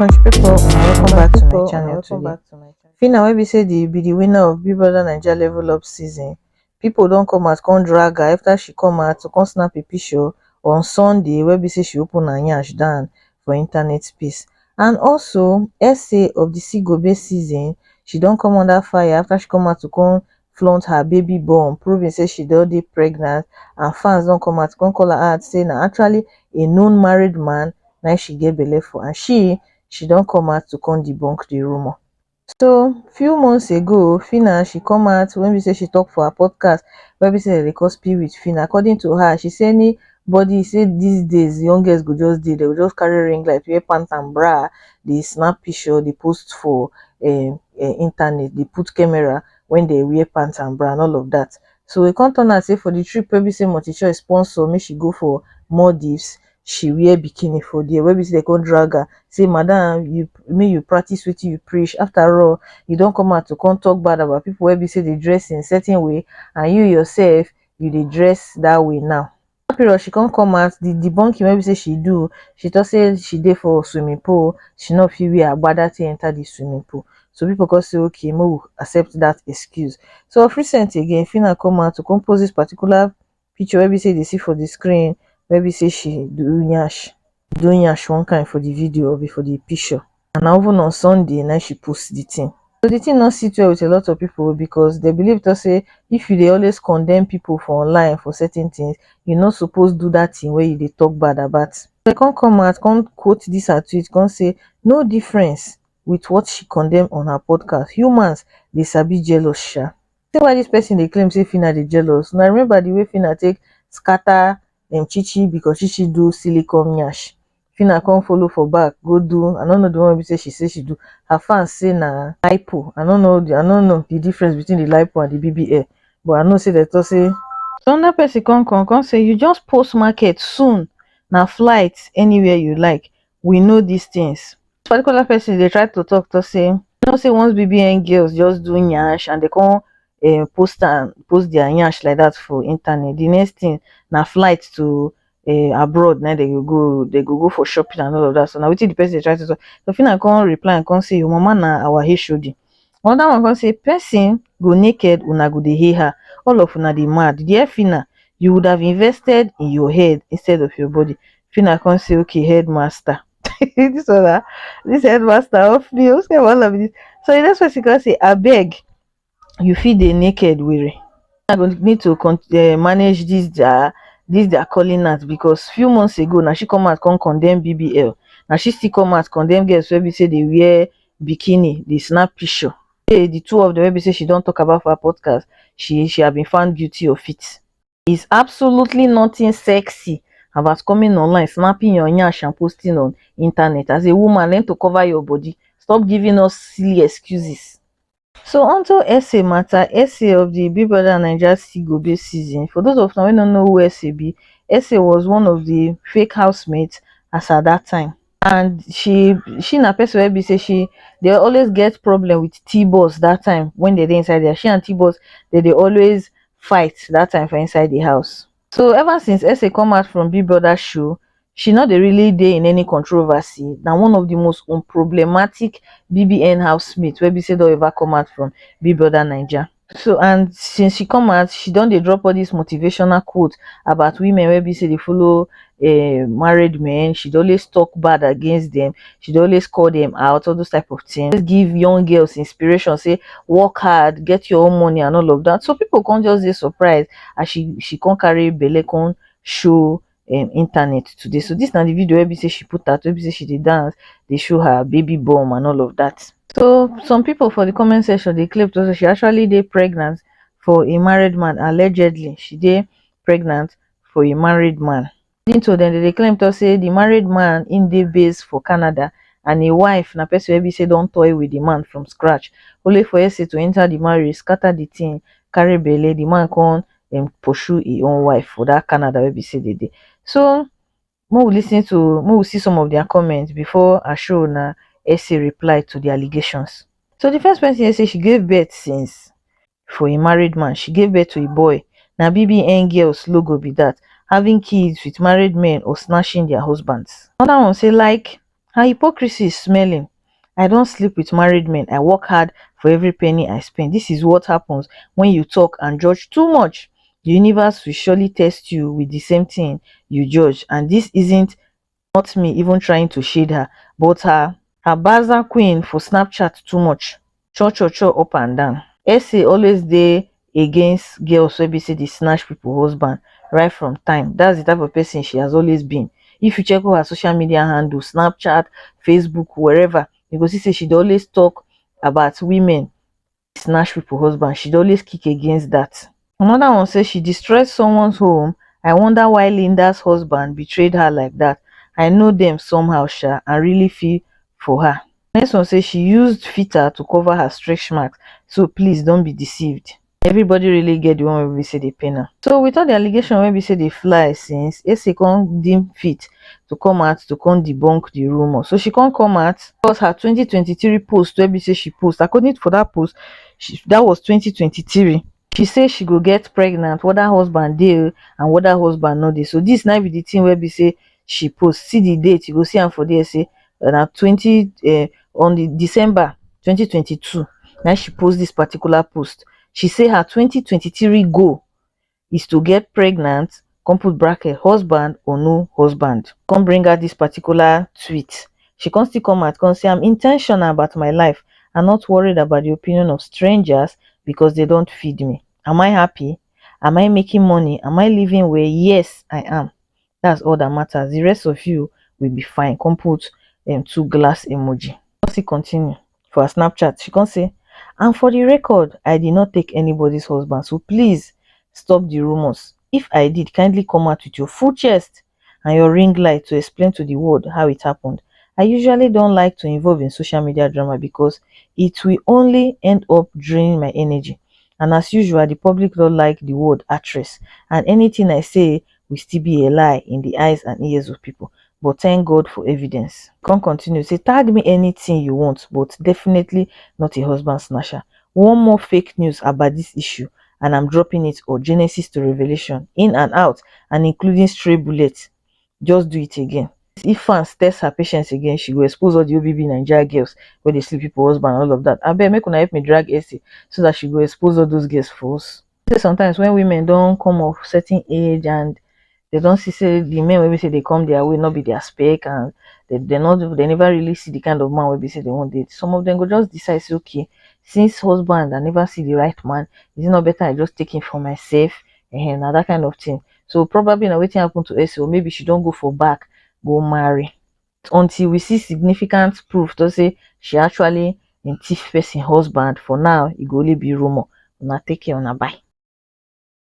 country people, welcome back to my channel today. Phyna, wey be say the winner of Big Brother Naija Level Up season, people don't come out, come drag her after she come out to come snap a picture on Sunday, where be say she open her nyash down for internet space. And also, essay of the Sigobe season, she don't come under fire after she come out to come flaunt her baby born, proving say she already pregnant, and fans don't come out to come call her out, say na actually a known married man na she get belle for, and she don't come out to come debunk the rumor. So few months ago, Phyna, she come out when we say she talk for her podcast where we say they call Speak with Phyna. According to her, she say anybody say these days young girls go just they go just carry ring light, wear pant and bra, they snap picture, they post for internet, they put camera when they wear pants and bra and all of that. So we can't turn and say for the trip where we say multi-choice sponsor, make she go for Maldives, she wear bikini for there, where we say they come drag her, say madam, you practice wetin you preach. After all, you don't come out to come talk bad about people where we say they dress in certain way, and you yourself you dey dress that way now. That period she can't come out the debunking wey be say she do, she thought say she dey for swimming pool, she not fit wear agbada to enter the swimming pool. So people can say okay, we accept that excuse. So of recent again, Phyna come out to compose this particular picture where we say they see for the screen, where we say she doing nyash one kind for the video or for the picture. And even on Sunday now she posts the thing. So the thing not sit well with a lot of people because they believe to say if you dey always condemn people for online for certain things, you're not supposed to do that thing where you dey talk bad about. They can't come out, can't quote this her tweet, can't say no difference with what she condemned on her podcast. Humans they sabi jealous sha. Say why this person they claim say Phyna they jealous. Now remember the way Phyna take scatter Chichi because Chichi do silicone nyash. Phyna come follow for back, go do. I don't know the one we say she do. Her fans say na lipo. I don't know the difference between the lipo and the BBL. But I know say they thought say so another person come say you just post market soon. Now flights anywhere you like. We know these things. This particular person they try to talk to say, say once BBN girls just do nyash and they come post their nyash like that for internet. The next thing na flight to abroad. Now they go for shopping and all of that. So now wetin the person dey try to talk. So Phyna come reply and come say your mama na our HOD. Another one come say person go naked, una go dey hear her. All of una dey mad. Dear Phyna, you would have invested in your head instead of your body. Phyna come say okay, headmaster. this headmaster of me. Who's all of this? So the next person come say abeg, you fit dey naked weary. I go need to manage this their calling out because few months ago now she come out come condemn BBL. Now she still come out condemn girls where we say they wear bikini, they snap picture. The two of them where we say she don't talk about for her podcast, she have been found guilty of it. It's absolutely nothing sexy about coming online, snapping your nyash and posting on internet. As a woman, learn to cover your body. Stop giving us silly excuses. So onto essay matter, essay of the Big Brother Naija Sigobe season. For those of you who don't know who essay be, essay was one of the fake housemates as at that time. And she na person where be say they always get problem with T-Boss that time when they inside there. She and T-Boss they always fight that time for inside the house. So ever since essay come out from Big Brother show, she not really dey in any controversy. Now one of the most unproblematic BBN housemates where we say don't ever come out from Big Brother Naija. So and since she come out, she don't they drop all this motivational quote about women where we say they follow married men. She'd always talk bad against them. She'd always call them out, all those type of things. Just give young girls inspiration, say work hard, get your own money and all of that. So people can't just be surprised as she can't carry belle, can't show internet today. So this now the video where we say she put that, where we say she did dance, they show her baby bump and all of that. So some people for the comment section they claim to say she actually dey pregnant for a married man. Allegedly she dey pregnant for a married man. According to them, they claim to say the married man in dey based for Canada, and a wife na person wey be say don't toy with the man from scratch, only for essay to enter the marriage, scatter the thing, carry belle, the man come pursue his own wife for that Canada wey be say they dey. So we see some of their comments before I show na essay reply to the allegations. So the first person here say she gave birth since for a married man. She gave birth to a boy. Now BBN girls logo be that, having kids with married men or snatching their husbands. Another one say like Her hypocrisy is smelling. I don't sleep with married men. I work hard for every penny I spend. This is what happens when you talk and judge too much. The universe will surely test you with the same thing you judge. And this isn't not me even trying to shade her, but her bazaar queen for Snapchat too much. Cho cho cho up and down. Essay always dey against girls wey be say dey snatch people husband right from time. That's the type of person she has always been. If you check out her social media handle, Snapchat, Facebook, wherever, you go see say she dey always talk about women snatch people husband. She dey always kick against that. Another one says she destroyed someone's home. I wonder why Linda's husband betrayed her like that. I know them somehow, Sha, and really feel for her. Next one says she used filter to cover her stretch marks. So please don't be deceived. Everybody really get the one wey we say they pain her. So with all the allegation wey we say they fly since Ese come deem fit to come out to come debunk the rumor. So she can't come out because her 2023 post wey be say she post, according to that post, that was 2023. She say she go get pregnant whether husband dey and whether husband no dey. So this now be the thing where be say she post. See the date, you go see am for there, say na 20 on the December 2022. Now she post this particular post. She say her 2023 goal is to get pregnant, come put bracket husband or no husband. Come bring her this particular tweet. She can still come out, can say, I'm intentional about my life. I'm not worried about the opinion of strangers because they don't feed me. Am I happy? Am I making money? Am I living well? Yes, I am. That's all that matters. The rest of you will be fine. Come put two glass emoji. Let's see, continue. For her Snapchat, she can say, and for the record, I did not take anybody's husband. So please stop the rumors. If I did, kindly come out with your full chest and your ring light to explain to the world how it happened. I usually don't like to involve in social media drama because it will only end up draining my energy. And as usual, the public don't like the word actress. And anything I say will still be a lie in the eyes and ears of people. But thank God for evidence. Can't continue. Say tag me anything you want, but definitely not a husband snatcher. One more fake news about this issue, and I'm dropping it or Genesis to Revelation, in and out, and including stray bullets. Just do it again. If fans test her patience again, she will expose all the BBNaija girls where they sleep people husband, all of that. I bet make una help me drag Essie so that she will expose all those girls for us. Say sometimes when women don't come of certain age and they don't see say the men wey be say they come their way not be their spec, and they never really see the kind of man wey be say they want date. Some of them go just decide say okay, since husband I never see the right man, is it not better I just take him for myself, and now that kind of thing. So probably now waiting happen to Essie, or maybe she don't go for back, go marry until we see significant proof to say she actually in thief person husband. For now it go only be rumor. Una take care, una bye.